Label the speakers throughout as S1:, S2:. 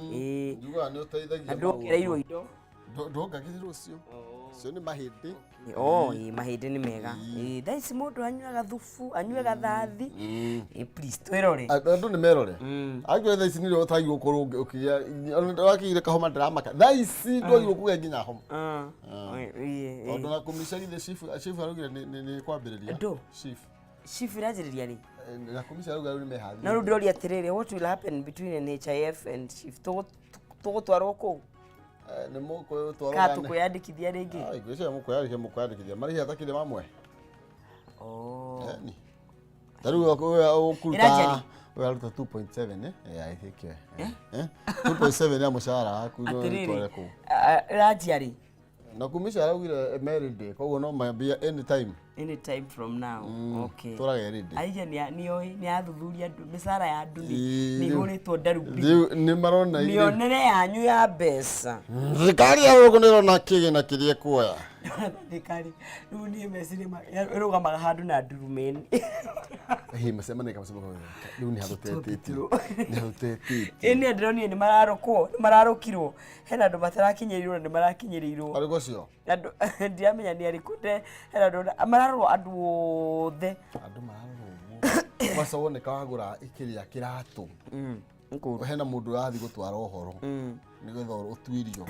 S1: Njuga ni uteithagia
S2: ndokereirwo indo
S1: ndongagirwo cio cio ni mahindi
S2: mahindi ni mega thaisi mundu anyuaga thufu anyuaga thathi please twirore
S1: andu ni merore angu thaisi ni utagi gukorwo ukigia wakigire kahoma ndramaka thaisi ndogi kuge nginya homa ondu na kumishagire chief arugire ni kwambiriria
S2: ndo chief irajiriria ri
S1: na kumisha arugire ni mehathi
S2: na ndori atiriri what will happen between NHIF and chief to twaro ko
S1: ni muko twaro
S2: katu kuyandikithia ringi
S1: ngwiciria mukuyandikithia marihi atakire mamwe ni taru ukuruta wearuta 2.7 I think 2.7 ya mushara waku no tware ku
S2: rajiari
S1: na kumisha arugire emeride koguo no mambia
S2: anytime from now okay
S1: turage ridi
S2: aija ni athuthuria misara ya nduni ni guritwo darubi
S1: ni marona
S2: ile nionere yanyu ya besa
S1: thikari ya gukonero na kige na kirie kuoya
S2: thikari ni mesiri rugamaga handu na ndurumeni
S1: masema riu ni hatutete
S2: ni ndroni ni mararokirwo hena andu matarakinyirirwo ni marakinyirirwo
S1: ariko cio
S2: andu ndiamenya ni arikunde hena andu mararwo andu othe
S1: andu mararwo wasa wone kawagura ikiria kiratu hena mundu yathi gutwara uhoro ni gwetha utwirio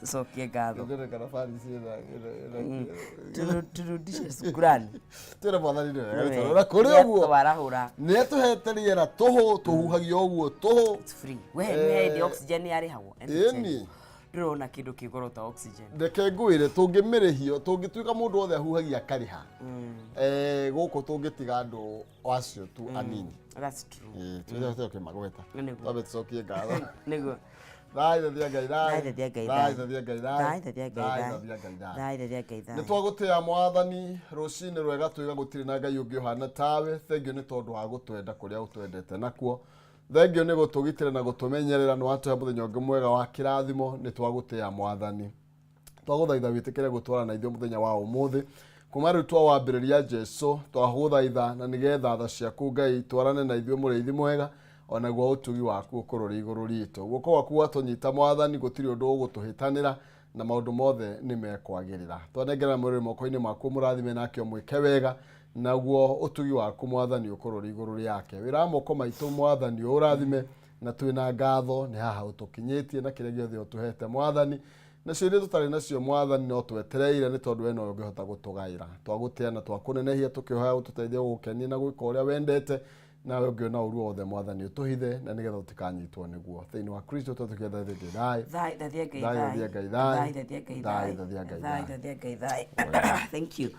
S2: tucokie ngatho
S1: ndere kana farisi
S2: turudishe shukrani
S1: tere mwathani ndio ora kuri oguo
S2: warahura
S1: ni tuhete riera tuhuhagia oguo
S2: it's free we ni oxygen yari hawo
S1: ni
S2: ndurona kindu kigorota oxygen
S1: ndeke ngwire tungimirihio tungituika mundu othe ahuhagia kariha guku tungitiga andu wacio tu anini
S2: that's true
S1: tuwe kimagweta twabe tucokie ngatho
S2: niguo
S1: ni twagutia mwathani rucini rwega twiga gutiri na ngai ungi uhana tawe thengio ni tondu wa gutwenda kuria utwendete nakuo thengio ni gutugitira na gutumenyerera no atuhe muthenya ungi mwega wa kirathimo ni twagutia mwathani twaguthaitha witikire gutwara na ithio muthenya wa umuthi kuma riu twawambiriria Jesu twaguthaitha na nigetha tha ciaku ngai twarane na ithio muriithi mwega ona gwa utugi waku ukorori iguru ritu guko waku watunyita mwathani gutiri undu ugutuhitanira na maundu mothe ni mekwagirira twanengera muri moko-ini maku murathime nake mwike wega naguo utugi waku mwathani ukorori iguru riake wira moko maitu mwathani urathime na twina ngatho ni haha utukinyitie na kire giothe utuhete mwathani na ciire tutari nacio mwathani no twetereire ni tondu we no ungihota gutugaira twagutia na twakunenehia tukihoya ututeithie gukenia na gwika uria wendete nawe ungiona uru othe mwathani utuhithe na nigetha utikanyitwo niguo thiini wa Kristo tutuketha
S2: thank you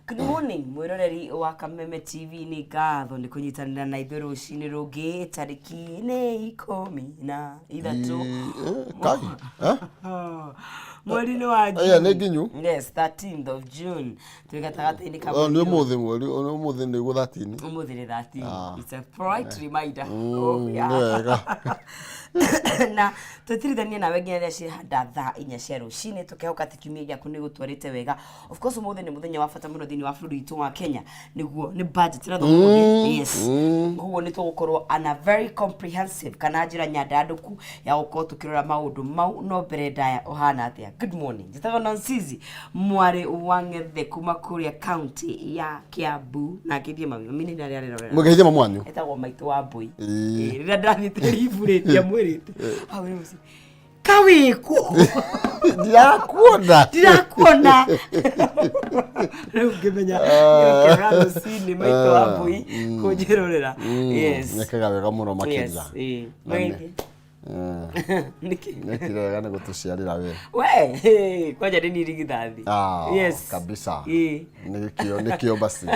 S2: good morning mwiroreri wa Kameme TV ni ngatho ni kunyitanira na ithuĩ rucini rungi tariki ni 13 mweri wa June yes 13th of June twigatagatini kama
S1: ni umuthi mweri ni umuthi ni 13
S2: umuthi ni 13 it's a bright reminder yeah na tutirithania nawe nginya rĩa cihanda thaa 4 cia rucini tukihoka tikimia gĩaku nĩ gũtwarĩte wega of course umuthi nĩ mũthenya wa bata mũno thĩinĩ wa bũrũri witũ wa Kenya nĩguo nĩ budget na yes koguo nĩ tũgũkorwo ana very comprehensive kana njĩra nyandarũku ya gũkorwo tũkĩrora maũndũ mau no mbere ndaya ũhana atĩa good morning njĩtagwo Nancy mwarĩ wa Ng'ethe kuma kũrĩa county ya Kiambu na ngĩthie mami nĩ arĩa arerorera
S1: mũgeithie mamwanyu
S2: etagwo maitũ wa Mbui rĩrĩa ndathĩte ribũrĩtia mwĩrĩte awĩrusi kawiku
S1: ndirakuona
S2: rĩu ngĩmenya kĩrano cini maitũ wa Mbui kũnjĩrorera yes
S1: nĩkaga wega mũno makĩria nekirega nĩ gũtũciarĩra we
S2: kwanja nĩ nirigithathi
S1: yes kabisa nikio basi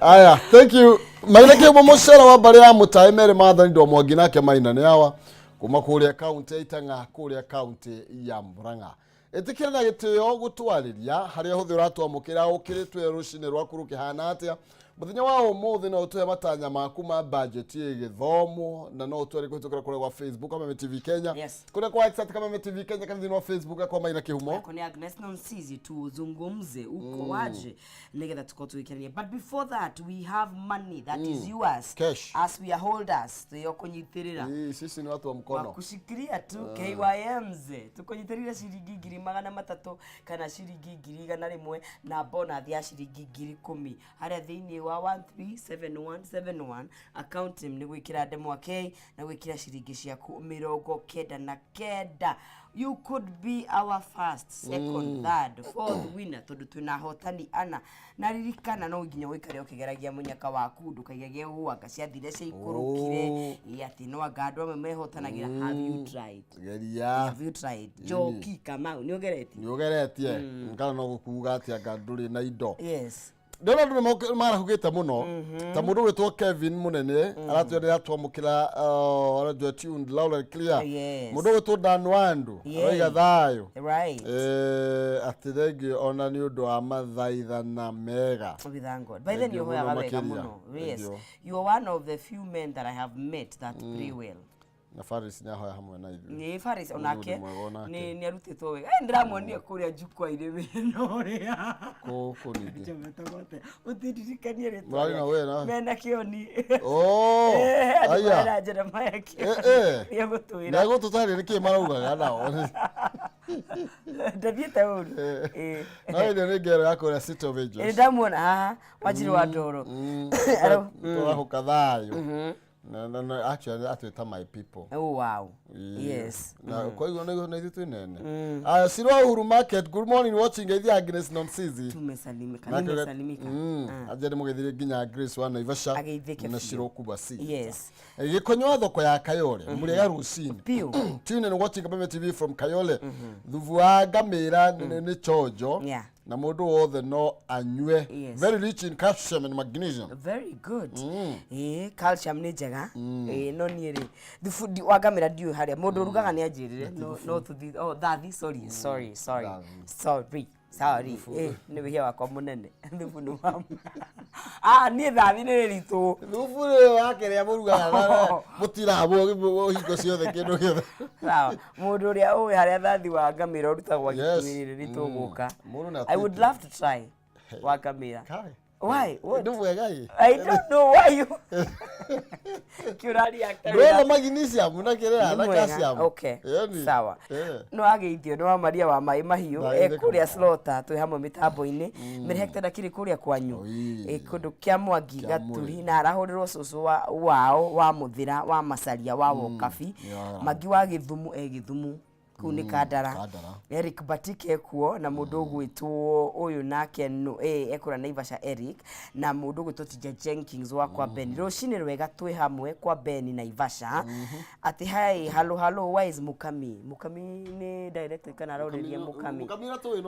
S1: aya thank you maileke mũcera wa bari ya Mutahi Mary Mathani ndo mwangi nake maina nĩ awa kuma kũrĩa kaunti ya Itang'a kũrĩa kaunti ya Murang'a etikira na gĩtĩo gũtwarĩria harĩa hũthĩ ũratwamũkĩra ũkĩrĩtwe rũcinĩ rwaku rũkĩhana atĩa muthenya wa umuthi no utwe matanya maku ma budget ye githomo na no utwe kuhitũkĩra kũrĩa kwa Facebook kama MTV Kenya kũrĩa kwa X kama MTV Kenya kana thĩinĩ wa Facebook kwa Maina Kihumo
S2: kuni Agnes Nonsizi tuzungumze uko waje nigetha tukotuikerania. But before that we have money that is yours
S1: cash
S2: as we are holders tuyokunyitirira
S1: sisi ni watu wa mkono
S2: kushikilia tu KYMs tukunyitirira shilingi 300 kana shilingi 100 na bonus ya shilingi 10,000 haria thiini wa 137171 account ni gwikira demo K na gwikira shilingi ciaku 99. You could be our first, second, third, fourth winner tondu twina hotani ana na ririkana no nginya wikare ukigeragia munyaka waku ndukaigagie huaka ciathire cia ikurukire ati no agandwa memehotanagira. Have you tried Joki Kamau ni ugeretie ngana no gukuga ati aganduri na indo. Yes.
S1: Ndona ndu marahugite muno ta mundu witwo Kevin Munene aratwendera twamukira radio tuned loud and clear mundu witwo Dan Wandu oiga thayo atiregi ona ni undu wa mathaithana mega
S2: with God. By then you hoya wega muno. Yes, you are one of the few men that I have met that pray well.
S1: Na Faris nya hoya hamwe na ithu
S2: ni Faris onake ni arutitwo wega ndiramuonia kuria jukwa ile meno ria
S1: ko nigi
S2: jametogote utidirikanie reto
S1: mwali na wewe na
S2: mena kioni
S1: aya
S2: Jeremiah ki ya gutwira
S1: na gututari niki maraugaga nao
S2: Davieta uru
S1: na ile ni gero yako ya City of Angels
S2: ndamuona wajiri wa ndoro
S1: to kadhayo No, actually, that's my people.
S2: Oh, wow. Yes.
S1: Now, kwa hiyo na hizo nene. Sirwa Uhuru Market, good morning watching the Agnes Nonsizi.
S2: Tumesalimika.
S1: Ajere mugethire ginya Grace wana Ivasha na Shiro Kubasi.
S2: Yes.
S1: Gikonyo thoko ya Kayole, muri ya Rusini.
S2: Pio.
S1: Tune and watching Kabeme TV from Kayole. Thuvua gamera ni chojo.
S2: Yeah.
S1: Na mundu wothe no anywe. Very rich in calcium and magnesium.
S2: Very good. Calcium ni njega. No nieri thufu wagamira ndio haria mundu rugaga ni anjirire no tuthi thathi sorry ni wihia wakwa munene thufu ni wamu ni thathi ni ritu
S1: thufu ni wake ria murugaga mutirabo hingo ciothe kindu giothe
S2: sawa mundu ria uwi haria thathi wagamira rutagwa gitwirire rituguka I would love to try wagamira. Why? What? I don't know why you. Curari actor.
S1: Bro, magnesium na kirea na calcium.
S2: Okay. Sawa. No ageithio no Maria wa mai mahiu kuria slota twi hamwe mitambo-ini mirehekta kiri kuria kwanyu kundu kia Mwangi Gaturi na arahurirwo cucu wao wa muthira wa macaria wa Wokabi Magi wa Githumu Githumu kuni Kandara Eric Batike kuo na mundu gwitwo uyu nake no ekura Naivasha Eric na mundu gwitwo Tija Jenkins wa kwa Ben Roshini rwega twi hamwe kwa Ben Naivasha ati hai halo wise Mukami ni director kana roreria Mukami
S1: na twi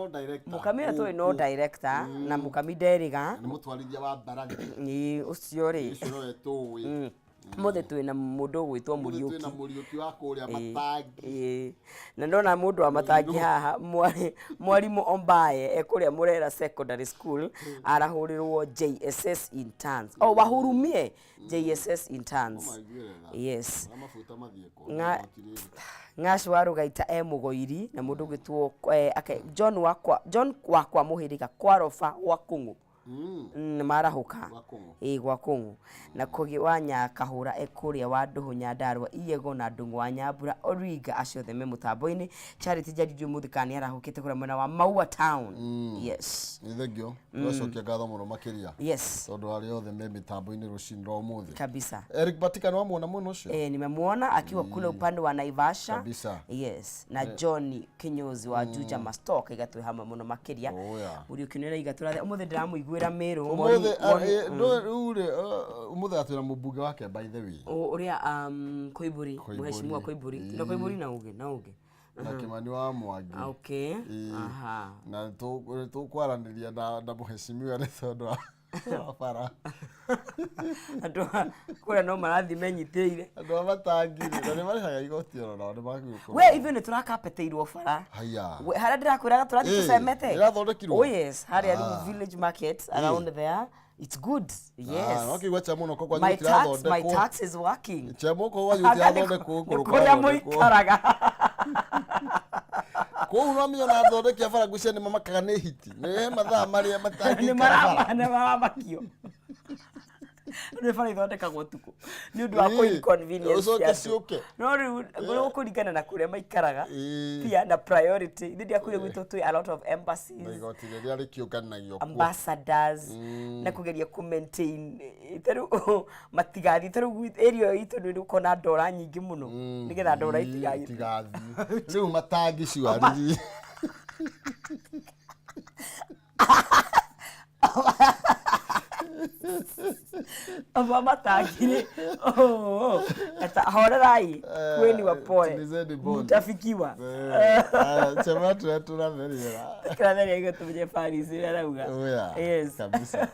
S1: no director
S2: na Mukami Deriga
S1: ni mutwarithia wa Barani
S2: ni ucio ri
S1: ucio twi
S2: mothe twina mundu gwitwo Muriuki
S1: twina Muriuki wa kuria Matangi
S2: na ndona mundu wa Matangi haha mwarimu Ombaye ekuria Murera Secondary School arahurirwo JSS interns wahurumie JSS interns. Yes Ngash warugaita Mugoiri na mundu gwitwo John wakwa muhiriga kwarofa wa Kungu marahuka gwa Kungu na kugi wa Nyakahura ekuria wa Nduhu Nyandarua Iyego na Ndungu wa Nyambura Origa aciothe me mutambo-ini Charity Jarijo muthikani arahukite kuria mwena wa Maua Town. Yes
S1: thegio twacokia ngatho muno makiria
S2: yes
S1: tondu ari othe me mitambo-ini rucini rwa umuthi
S2: kabisa.
S1: Eric Batika no muona muno ucio
S2: nimemuona akiwa kule upande wa Naivasha
S1: kabisa.
S2: Yes na John Kinyozi wa Juja Mastock igatwe hamwe muno makiria uri ukinira igatura umuthi ndiramuigwira miru
S1: umuthi umuthi atwira mubunge wake by the way
S2: uria Koiburi mheshimiwa Koiburi na Koiburi na uge
S1: na Kimani wa Mwangi.
S2: Okay. Aha.
S1: Na tu kwaraniria na mheshimiwa ni tondu para
S2: ando kura no marathi menyitire
S1: ando Matangi na ni marihaga igoti oro na ni maguko
S2: we even turakapeteirwo bara
S1: haya
S2: hara ndirakwiraga turathi tucemete
S1: irathondekirwo
S2: oh yes hari ari village market around there It's good. Yes.
S1: Okay, wacha muno kwa
S2: my tax is working.
S1: Chamo kwa yuti athonde ko
S2: kuria muikaraga.
S1: Ko unamio na athonde kia bara gucia ni mamakaga ni hiti. Ni mathaa maria matangi.
S2: Ni mara makio. Nĩ bara ithondekagwo tuku nĩ ũndũ wa ku inconvenience no rĩu kũringana na kũrĩa maikaraga pia na priority nĩ ndiakũria gwitũ twĩ a lot of embassies ambassadors na kũgeria ku maintain tarĩu matigathi tarĩu area itũ nĩ ũkona ndora nyingĩ mũno nĩgetha ndora itigathi
S1: rĩu matangi ciwariri
S2: Mama tagire ata horerai kweni wapore mtafikiwa
S1: chama tunaveria
S2: tunaveria hiyo tuje Paris arauga
S1: yes kabisa.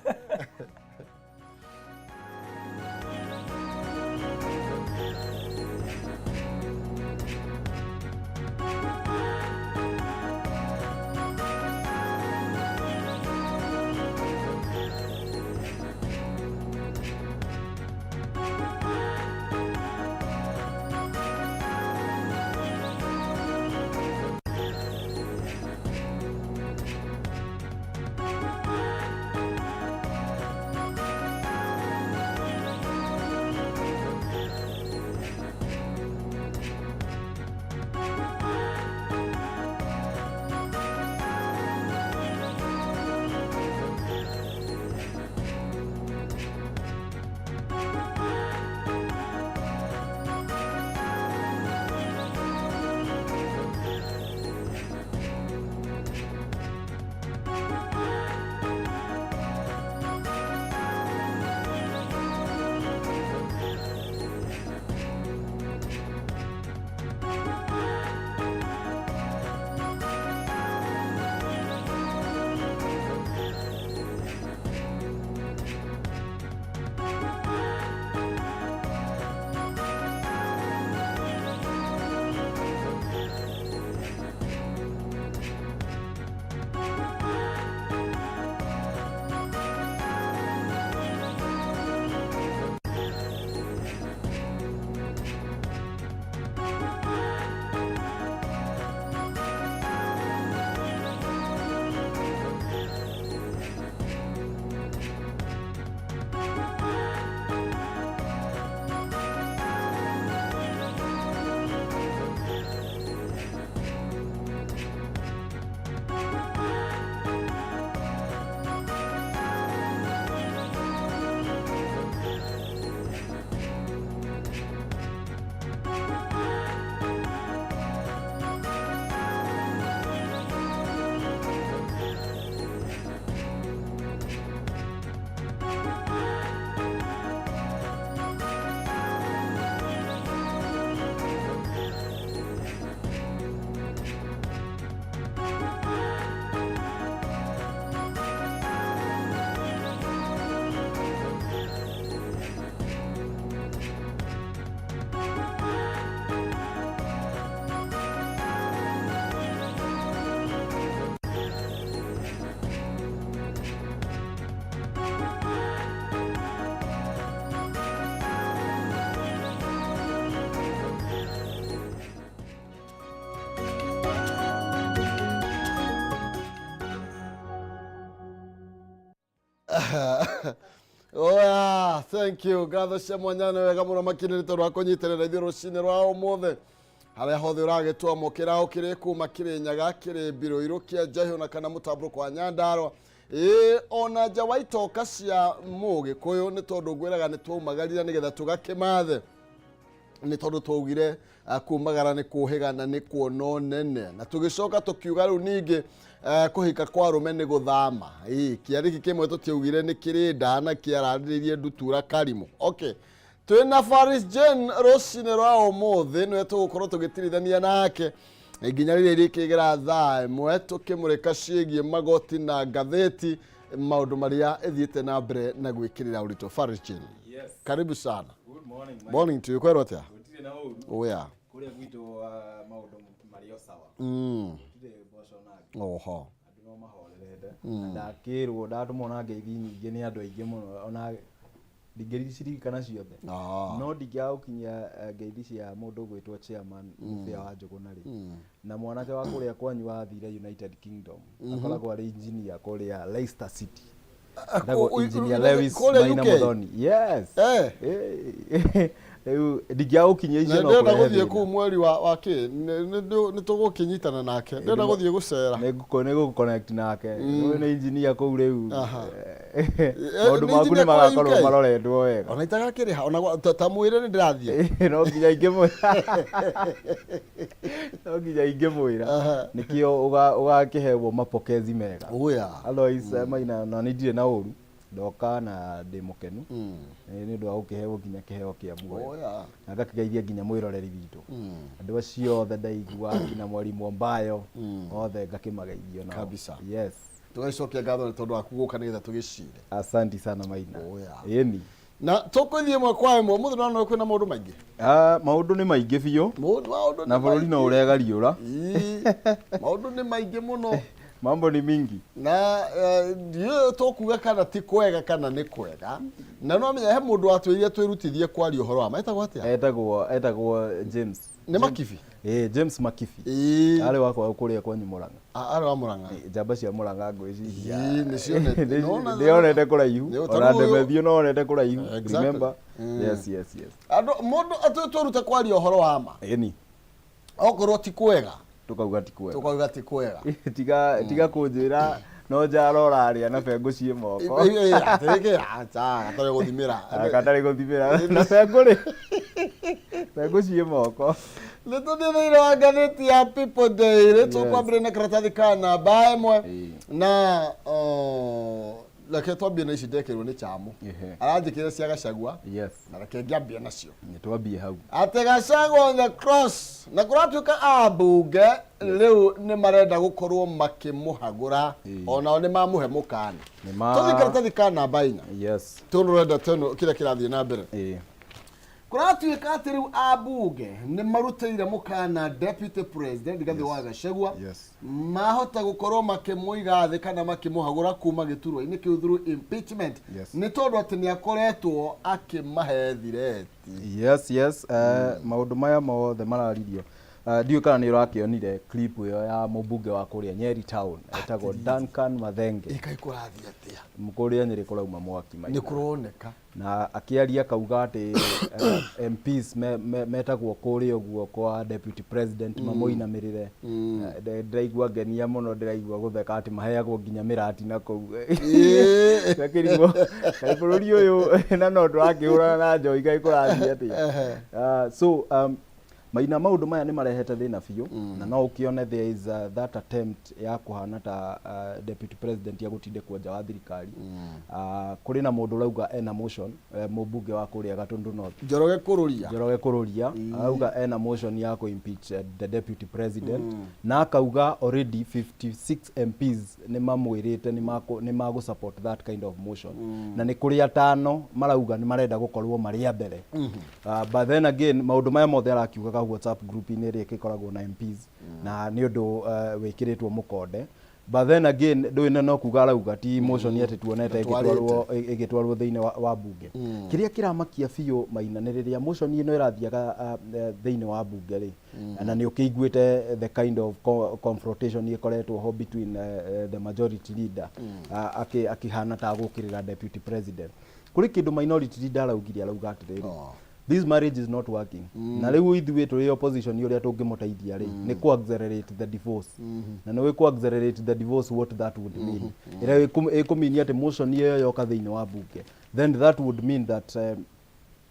S1: Oh yeah, thank you. Gatho cia mwanyane wega muno makinire tondu wa kunyiterera ithuĩ rũcinĩ rwa ũmũthĩ harĩa hothe ũragĩtwamũkĩra ũkĩrĩ kuma Kĩrĩnyaga kĩrĩ Mbirũ Kĩa Njahĩ ona kana mũtambũrũko wa Nyandarua ona nja wa itoka cia Mũgĩkũyũ nĩ tondũ ngwĩraga nĩ twaumagarire nĩgetha tũgakĩmathe nĩ tondũ twaugire kumagara nĩ kũhĩga na nĩ kuona nene na tũgĩcoka tũkiuga rĩu ningĩ kũhika kwa rũme nĩ gũthama kĩarĩki kĩmwe tũtiaugire nĩ kĩrĩ nda na kĩararĩrĩrie Ndutura Karimũ. Okay, twĩna Faris Jane rũcinĩ rwa ũmũthĩ nĩwe tũgũkorwo tũgĩtirithania nake nginya rĩrĩa rĩkĩgera thaa ĩmwe tũkĩmũrĩka ciĩgiĩ magoti na ngathĩti maũndũ marĩa ĩthiĩte na mbere na gwĩkĩrĩra ũritũ. Faris Jane,
S3: yes.
S1: Karibu sana.
S3: Good morning.
S1: Morning to you. Kwero atia?
S3: Gutire na ũru.
S1: Oh yeah.
S3: Kuria gwitũ maũndũ marĩ o sawa.
S1: Mm.
S3: Gutire boco nake.
S1: Oho.
S3: Andũ no mahorerete ndakirwo ndatumona ngeithi nyingĩ nĩ andũ aingĩ mũno ona ndingĩririkana ciothe no ndingĩaũkinyia ngeithi cia mũndũ gwĩtwo chairman Mũthĩa wa Njũgũna rĩ na mwanake wa kũrĩa kwanyu wathire United Kingdom akoragwo arĩ engineer kũrĩa Leicester City ndagwo engineer Lewis Maina Muthoni yes ndingĩaũkinyia icio no
S1: ndenda gũthiĩ kũu mweri wa kĩ nĩ tũgũkinyitana nake ndenda gũthiĩ gũcera
S3: nĩ gũconnect nake nĩ engineer kũu rĩu maũndũ maku nĩ magakorwo maroretwo wega
S1: ona itagakĩrĩha ona ta mwĩre nĩ ndĩrathiĩ
S3: no nginya ingĩmwĩra nĩkĩo ũgakĩheo mapokezi mega otherwise Maina na nĩ ndirĩ na ũru ndoka na ndĩ mũkenu nĩ ũndũ wa gũkĩheo nginya kĩheo kĩa muoyo na ngakĩgeithia nginya mwĩroreri witũ andũ acio othe ndaigua nginya Mwarimũ Ombayo othe ngakĩmageithio nao
S1: kabisa
S3: yes
S1: tũgacokia ngatho nĩ tondũ waku gũka nĩgetha tũgĩcire
S3: asante sana Maina ĩni
S1: na tũkũthiĩ ĩmwe kwa ĩmwe mũthĩ no kwĩna maũndũ maingĩ
S3: maũndũ nĩ maingĩ biũ na bũrũri no ũregariũra
S1: maũndũ nĩ maingĩ mũno
S3: mambo ni mingi
S1: na ndiyo tokuga kana ti kwega kana nĩ kwega na no menya he mũndũ watwĩrire twĩrutithie kwaria ũhoro wa etagwo atĩa
S3: etagwo James
S1: nĩ Makibi
S3: James Makibi arĩ wakwa kũrĩa kwanyu Mũrang'a
S1: arĩ wa Mũrang'a
S3: njamba cia Mũrang'a ngwĩciria
S1: nĩonete
S3: kũraihu ona ndemethio no onete kũraihu remember yes
S1: andũ mũndũ atwĩrute kwaria ũhoro wa ma
S3: ĩni
S1: okorwo ti kwega
S3: tukauga ti kwega tiga kũnjĩra no njara ũrarĩa na bengũ ciĩ moko gatarĩ gũthimĩra na bengũ ciĩ moko
S1: nĩ tũthiĩ thĩinĩ wa ngathĩti ya People Daily tũkwambĩrĩria na karatathi ka namba ĩmwe na reke twambie na ici ndekĩrwo nĩ Chamu aranjĩkĩra cia Gachagua na reke ngĩambie nacio
S3: twambie hau
S1: atĩ Gachagua on the cross na kũratuĩka ambunge rĩu nĩ marenda gũkorwo makĩmũhagũra onao nĩ mamũhe mũkana tũthiĩ karatathi ka namba 4 tũrũrenda teno kĩrĩa kĩrathiĩ na mbere kũratuĩka atĩ rĩu ambunge nĩ marutĩire mũkana deputy president Rigathi wa Gachagua mahota gũkorwo makĩmũiga thĩ kana makĩmũhagũra kuma gĩturwa-inĩ kĩu through impeachment nĩ tondũ atĩ nĩ akoretwo akĩmahe thireti
S3: maũndũ maya mothe mararirio ndiũ kana nĩ ũrakĩonire clip ĩyo ya mũmbunge wa kũrĩa Nyeri town etagwo Duncan Mathenge
S1: ĩkaikũrathi atĩa
S3: mũkũrĩa Nyeri kũrauma mwaki
S1: nĩ kũroneka
S3: na akĩaria kauga atĩ MPs metagwo kũrĩa ũguo kwa deputy president mamũinamĩrĩre ndĩraigua ngenia mũno ndĩraigua gũtheka atĩ maheagwo nginya mĩrati na kũu gakĩrigwo bũrũri ũyũ na no ndũrakĩhũrana na njoi ĩkaikũrathi atĩa so Maina maũndũ maya nĩ marehete thĩna biũ na no ũkĩone there is that attempt ya kũhana ta deputy president ya gũtindĩkwo nja wa thirikari kũrĩ na mũndũ rauga ena motion mũmbunge wa kũrĩa Gatundu North
S1: Njoroge Kũrũria
S3: rauga ena motion ya kũ impeach the deputy president na akauga already 56 MPs nĩ mamwĩrĩte nĩ magũ support that kind of motion na nĩ kũrĩ atano marauga nĩ marenda gũkorwo marĩa mbere but then again maũndũ maya mothe arakiuga WhatsApp group inĩ ĩrĩa ĩkoragwo na MPs na nĩ ũndũ wĩkĩrĩtwo mũkonde but then again ndũĩ no kuga arauga ti motion yete tuonete ĩgĩtwarwo thĩinĩ wa bunge kĩrĩa kĩramakia biũ Maina nĩ rĩrĩa motion ĩno ĩrathiaga thĩinĩ wa bunge rĩ na nĩ ũkĩiguĩte the kind of confrontation ĩkoretwo ho between the majority leader akĩhana ta gũkĩrĩra deputy president kũrĩ kĩndũ minority leader arauga atĩrĩrĩ this marriage is not working na rĩu ithuĩ tũrĩ opposition ũrĩa tũngĩmũteithia rĩ nĩ ku accelerate the divorce na nĩ ku accelerate the divorce what that would mean ĩrĩa ĩkũminia atĩ motion ĩyo yoka thĩinĩ wa bunge then that would mean that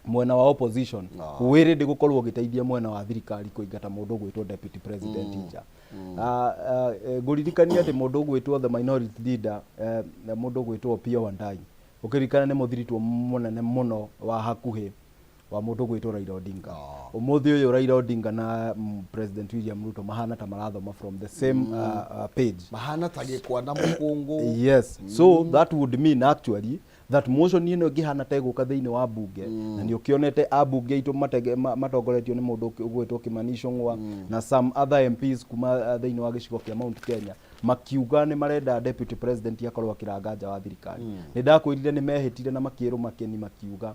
S3: mwena wa opposition wĩrĩndĩ gũkorwo ũgĩteithia mwena wa thirikari kũingata mũndũ gwĩtwo deputy president nja ngũririkania atĩ mũndũ gwĩtwo the minority leader mũndũ gwĩtwo Opiyo Wandayi ũkĩririkana nĩ mũthiritwo mũnene mũno wa hakuhĩ wa mũndũ gwĩtwo Raila Odinga ũmũthĩ ũyũ Raila Odinga na President William Ruto mahana ta marathoma from the same page
S1: mahana ta gĩkwa na mũkũngũ
S3: yes so that would mean actually that motion ino ngihana teguka thiini wa bunge na ni ukionete abunge itu matongoretio ni mundu ugwitwo Kimani Ichung'wa na some other MPs kuma thiini wa gicigo kia Mount Kenya makiuga ni marenda deputy president akorwo akiranga nja wa thirikari ni ndakwirire ni mehitire na makiru makeni makiuga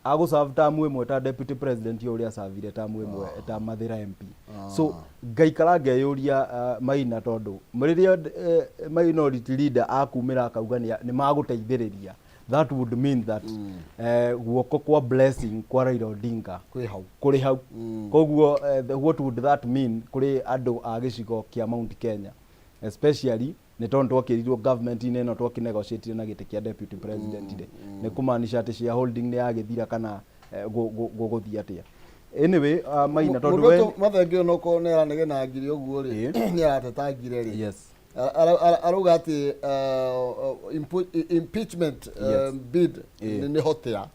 S3: ago serve term imwe ta deputy president uria servire term imwe ta Mathira MP so ngaikara ngeyuria Maina tondu muriria minority leader akumira akauga ni maguteithiriria that would mean that guoko kwa blessing kwa Raila Odinga kuri hau koguo what would that mean kuri andu a gicigo kia Mount Kenya especially ni tondu twakirirwo government ino twakinegotiate na gite kia deputy president ni kumaanisha ati shareholding ni yagithira kana guguthia atia anyway Maina tondu we
S1: mathengio no ko ne aranege na ngiri uguo ri ni aratetangire ri
S3: yes
S1: aruga ati impeachment bid ni hotia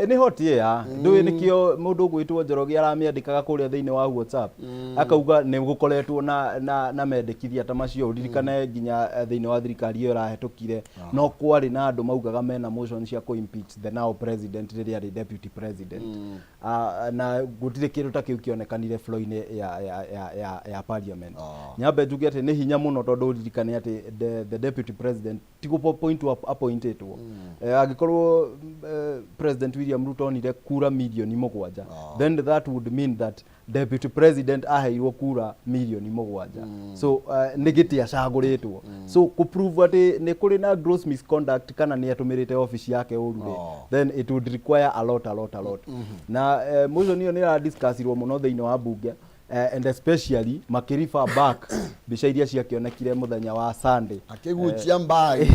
S3: ni hotie ya ndu nikio mundu gwitwo Njoroge aramiandikaga kuria thiini wa WhatsApp akauga ni gukoretwo na mendekithia ta macio uririkane nginya thiini wa thirikari iyo rahetukire no kwari na andu maugaga mena motion cia ku impeach the now president riria ari deputy president na gutire kindu ta kiu kionekanire flow-ini ya parliament nyambe njuge ati ni hinya muno tondu uririkane ati the deputy president tigupo point appointed agikorwo President William Ruto nire kura milioni 7 then that would mean that deputy president aheirwo kura milioni 7 so negiti acaguritwo so ku prove ati ni kuri na gross misconduct kana ni atumirite office yake urure then it would require a lot na motion iyo ni ra discussirwo muno thiini wa bunge and especially makirifa back bica iria ciakionekire muthenya wa Sunday
S1: akigucia bag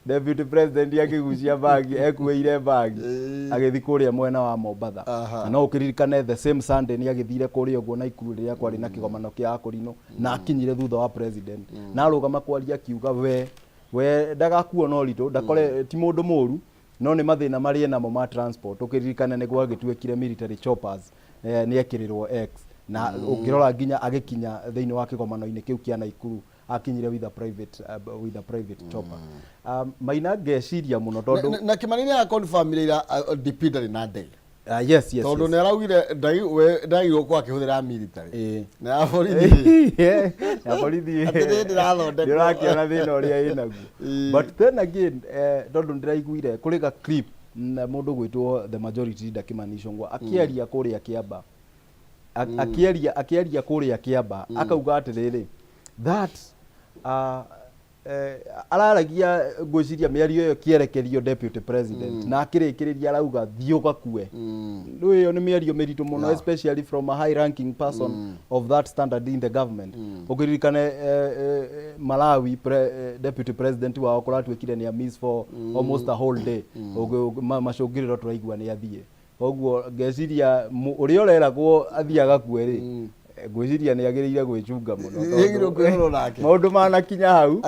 S3: deputy president akigucia bag ekuire bag agithi kuria mwena wa Mombasa no ukiririkane the same Sunday ni agithire kuria uguo na ikuru riria kwari na kigomano kia akorino na akinyire thutha wa president na arugama kwaria kiuga we ndagakuo no rito ndakore ti mundu muru no ni mathina mari namo ma transport ukiririkane ni gwagituikire military choppers ni ekirirwo X na ukirora nginya agikinya thiini wa kigomano-ini kiu kia Naikuru akinyire with a private chopper Maina ngeciria muno tondu
S1: na Kimani ni confirm ira dependent na ndege
S3: yes
S1: tondu ni araugire ndagirwo kwa akihuthira military na borithi ati ndirathonde
S3: ndirakiona thina uria inaguo but then again tondu ndiraiguire kuri ga clip na mundu gwitwo the majority leader Kimani Ichung'wa akiaria kuria Kiamba akiaria kuria Kiamba akauga atiriri that araragia ngwiciria miario iyo kierekerio deputy president na akirikiriria arauga thiuga kue ndu iyo ni miario miritu muno especially from a high ranking person of that standard in the government ukiririkane Malawi deputy president wao kuratwikire ni a miss for almost a whole day macungiriro turaigua ni athie koguo ngeciria uria ureragwo athiaga kueri ngwiciria ni agiriire gwicunga muno
S1: yegiro kwirwo nake
S3: maundu manakinya hau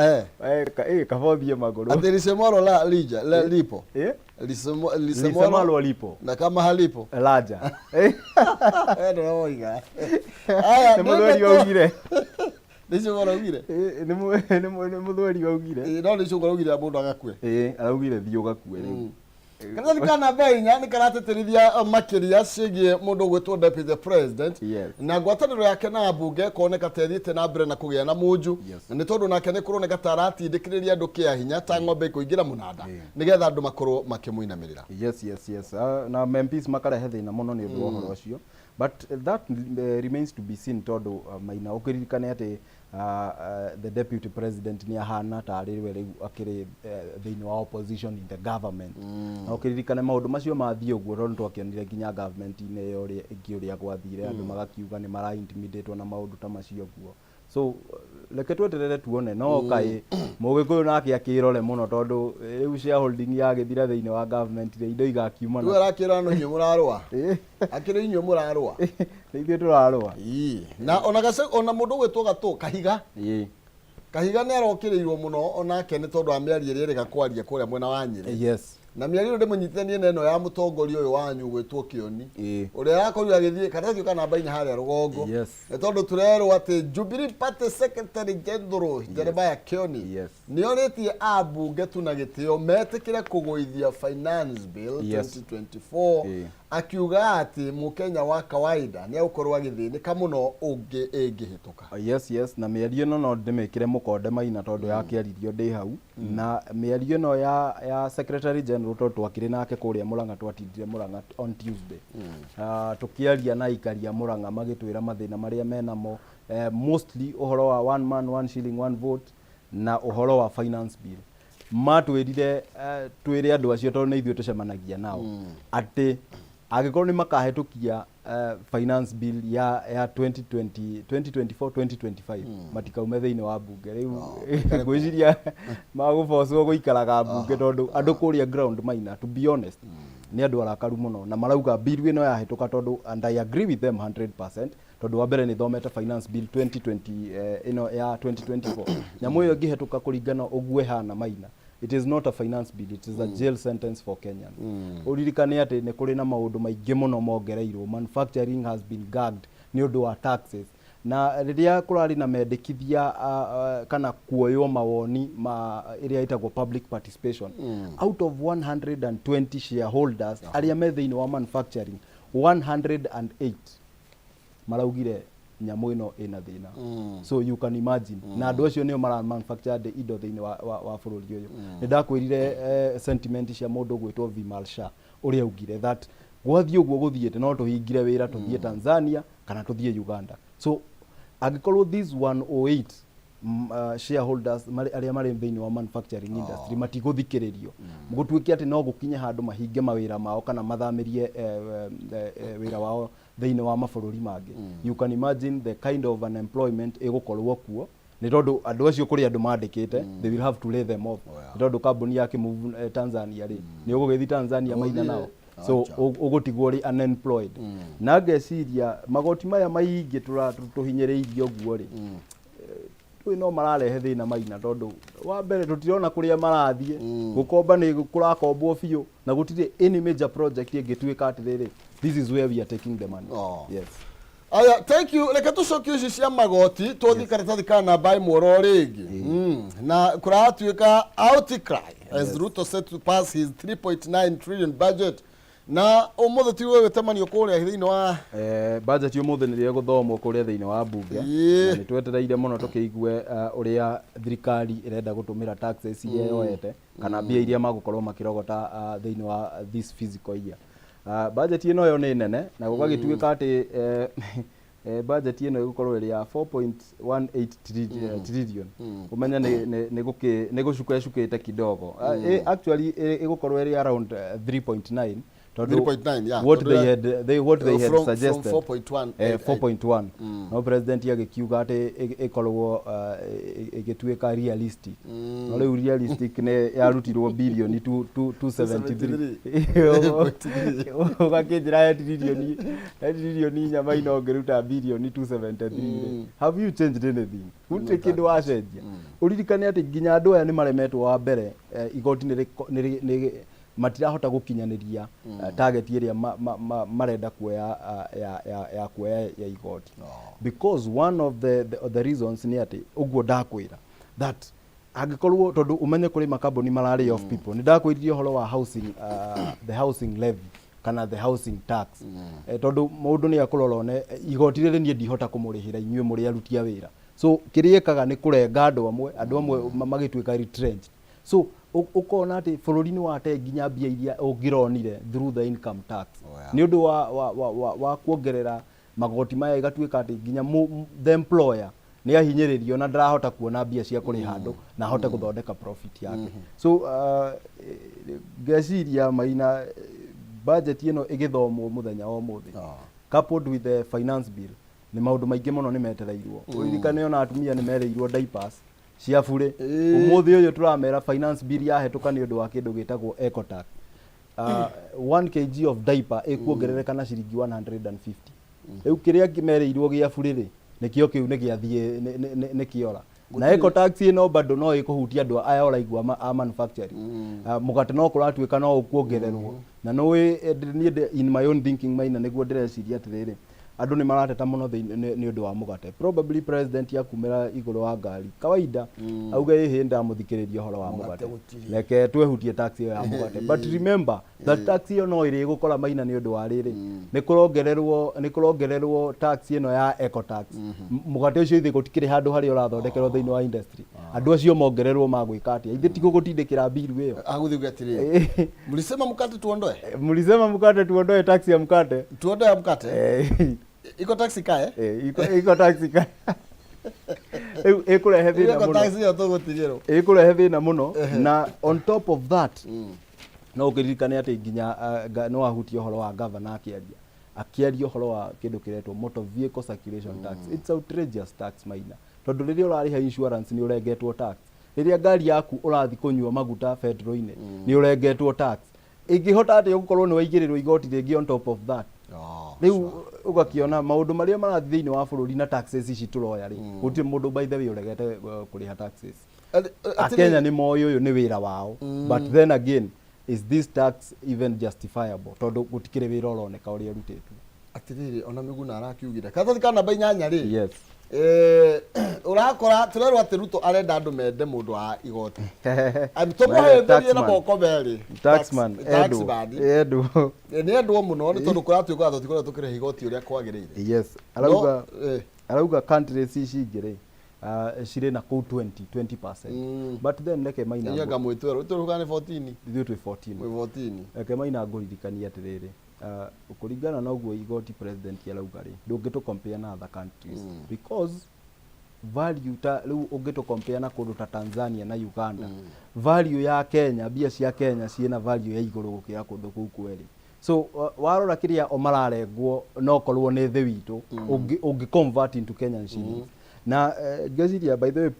S3: kabothie maguru
S1: ati lisemoro la lija lipo
S3: lisemoro lipo
S1: na kama halipo
S3: laja
S1: ndo oiga
S3: aya ni muthweri waugire
S1: lisemoro ugire
S3: ni muthweri waugire
S1: no lisemoro ugire mundu agakue
S3: araugire thiuga kue riu
S1: kana kana bainya ni karateterithia makiria cigie mundu gwitwo deputy president na ngwataniro yake na bunge koneka tethite na mbere na kugia na munju ni tondu nake ni kuroneka taratindikiriria andu kia hinya ta ng'ombe kuingira munada nigetha andu makorwo makimuinamirira
S3: yes na MPs makarehe thina muno ni undu wa ucio but that remains to be seen tondu Maina ukiririkane ati the deputy president ni ahana tarirwe riu akiri thiini wa opposition in the government na ukiririkane maundu macio mathie uguo tondu twakionire nginya government ine yo ri ingiuria gwathire andu magakiuga ni mara intimidate na maundu ta macio guo so leke tweterere tuone no kai mugikuyu nake akirore muno tondu riu shareholding yagithira thiini wa government ri indo igakiuma
S1: no arakira no nyu murarwa akiri nyu murarwaithie
S3: turarwa
S1: na ona mundu gwitwo Gatu Kahiga Kahiga ni arokirirwo muno onake ni tondu amiarie ri ga kwaria kuria mwena wa Nyeri na miariro ndimunyitithanie neno ya mutongoria uyu wanyu gwitwo Kioni uria yakorirwo agithie karatathi kana namba-ini haria rugongo ni tondu turerwo ati Jubilee Party Secretary General Jeremiah Kioni ni oritie abunge tu na gitio metikire kuguithia finance bill 2024 akiuga ati mukenya wa kawaida ni ukorwo agithinika muno ungi ingihituka.
S3: Na miario no ndimikire mukonde maina tondu yakiaririo ndi hau na miario no ya Secretary General tondu twakire nake kuria Murang'a twatindire Murang'a on Tuesday tukiaria na ikaria Murang'a magitwira mathina maria menamo mostly uhoro wa one man one shilling one vote na uhoro wa finance bill matwirire twire andu acio tondu ni ithuĩ tucemanagia nao ati agikorwo ni makahetukia finance bill ya 2024 2025 matikaume thiini wa bunge riu ngwiciria magubocwo guikaraga bunge tondu andu kuria ground maina to be honest ni andu arakaru muno na marauga bill ino yahetuka tondu and I agree with them 100% tondu wa mbere ni thomete finance bill 2020 ino ya 2024 nyamu iyo ngihetuka kuringana uguo hana maina. It is not a finance bill, it is a jail sentence for Kenyans. Uririkane ati ni kuri na maundu maingi muno mongereirwo. Manufacturing has been gagged ni undu wa taxes. Na riria kurari na mendekithia kana kuoywo mawoni iria itagwo public participation out of 120 shareholders aria me thiini wa manufacturing 108 maraugire nyamu ino ina thina. So you can imagine na andu acio nio mara manufacture indo thiini wa bururi uyu. Ni ndakwirire sentiment cia mundu gwitwo Vimal Shah uria ugire that gwathie uguo guthiete no tuhingire wira tuthie Tanzania kana tuthie Uganda. So agikorwo these 108 shareholders aria mari thiini wa manufacturing industry matiguthikiririo gutwike ati no gukinye handu mahinge mawira mao kana mathamirie wira wao thiini wa mabururi mangi. You can imagine the kind of unemployment igukorwo kuo ni tondu andu acio kuri andu mandikite they will have to lay them off. Ni tondu kambuni yake move Tanzania ri ni ugugithi Tanzania maina nao so ugutigwo ri unemployed na ngeciria magoti maya maingi tuhinyiriirie uguo ri tui no mararehe thina maina tondu wa mbere tutirona kuria marathie gukomba ni kurakombwo biu na gutire any major project ingituika atiriri this is where we are taking the money. Yes.
S1: Aya, thank you. Reke tucokie ici cia magoti tuthi karatathi kana namba imwe ringi na kuratuika outcry as Ruto set to pass his 3.9 trillion budget na umuthe ti wewe temanio kuria thiini wa
S3: budget umuthe ni ria guthomwo kuria thiini wa bunge ni twetereire muno tukiigue uria thirikari irenda gutumira taxes yoete kana bia iria magukorwo makirogota thiini wa this physical year. Budget ino yo ni nene na gugagituika ati budget ino igukorwo iri ya 4.18 trillion umenya ni gucukite kidogo actually igukorwo iri around 3.9 what they had suggested 4.1 no president yagikiuga ati ikorwo igituika realistic no riu realistic ne yarutirwo billion 273 ukakijira ya trillion nyama ino ngeruta billion 273 have you changed anything unte kindu wacenjia uririkane ati nginya andu aya ni maremetwo wa mbere igoti ni matirahota gukinyaniria target iria marenda kuoya ya kuoya ya igoti because one of the reasons ni ati uguo ndakwira that agikorwo tondu umenye kuri makambuni marari of people ni ndakwiririe horo wa housing the housing levy kana the housing tax tondu mundu ni akurorone igoti riri ni ndihota kumurihira inyue muri arutia wira so kiriekaga ni kurenga andu amwe magitwika retrenched so ukona ati bururi ni wate nginya bia iria ungironire through the income tax ni undu wa kuongerera magoti maya igatuika ati nginya the employer ni ahinyiririo na ndarahota kuona bia cia kuri handu na ahote guthondeka profit yake so ngeciria maina budget ino igithomwo muthenya o muthi coupled with the finance bill ni maundu maingi muno ni metereirwo uririkane ona atumia ni mereirwo diapers cia bure umuthi uyu turamera finance bill yahetuka ni undu wa kindu gitagwo eco tax 1 kg of diaper ikuongerereka na ciringi 150 riu kiria kimereirwo gia bure ri nikio kiu ni giathie ni kiora na eco tax ino bado no ikuhutia andu aya oraigua a manufacturing mugate no kuratuika no ukuongererwo na no in my own thinking maina niguo ndireciria atiriri andu ni marateta muno ni undu wa mugate probably president yakumira iguru wa ngari kawaida auge hihi ndamuthikiriria horo wa mugate reke twehutie tax ya mugate but remember that tax yo no iri gukora maina ni undu wa riri ni kurongererwo tax ino ya eco tax mugate ucio ithi gutikire handu hari urathondekerwo thiini wa industry andu acio mongererwo magwika atia ithi tigo gutindikira bill iyo
S1: aguthiuga atiri mulisema mukate tuondoe
S3: tax ya mukate
S1: tuondoe mukate iko taxi kae
S3: iko taxi kae ikurehe thina muno
S1: iko taxi yo tugutigiro
S3: ikurehe thina muno na on top of that no ukiririkane ati nginya no ahutie horo wa governor akiaria horo wa kindu kiretwo motor vehicle circulation tax it's outrageous tax maina tondu riria urariha insurance ni urengetwo tax riria ngari yaku urathi kunywa maguta petrol-ini ni urengetwo tax ingihota ati gukorwo ni waigirirwo igoti ringi on top of that riu ugakiona maundu maria marathi thiini wa bururi na taxes ici turoya ri guti mundu by the way uregete kuriha taxes Kenya ni moyo uyu ni wira wao but then again is this tax even justifiable tondu gutikire wira uroneka uria rutitwo
S1: atiriri ona Miguna arakiugire kathathika namba 8 ri
S3: yes
S1: urakora turero ati Ruto arenda andu mende mundu wa igoti amtomuhetherie na moko meri
S3: taxman edu
S1: ni endu muno ni tondu kuratuika tutikore tukire igoti uria kwagirire
S3: yes arauga countries ici ingire shire na ku 20% but then leke maina
S1: yaga mwitwero turugane 14
S3: ithu 14 leke maina nguririkania atiriri kuringana na uguo igoti president yarauga ri ndungitu compare na other countries because value ta riu ungitu compare na kundu ta Tanzania na Uganda value ya Kenya bia cia Kenya ciena value ya iguru gukira kundu kuu kweri so warora kiria omararengwo no korwo ni thi witu ungi convert into Kenyan shillings na gaziria by the way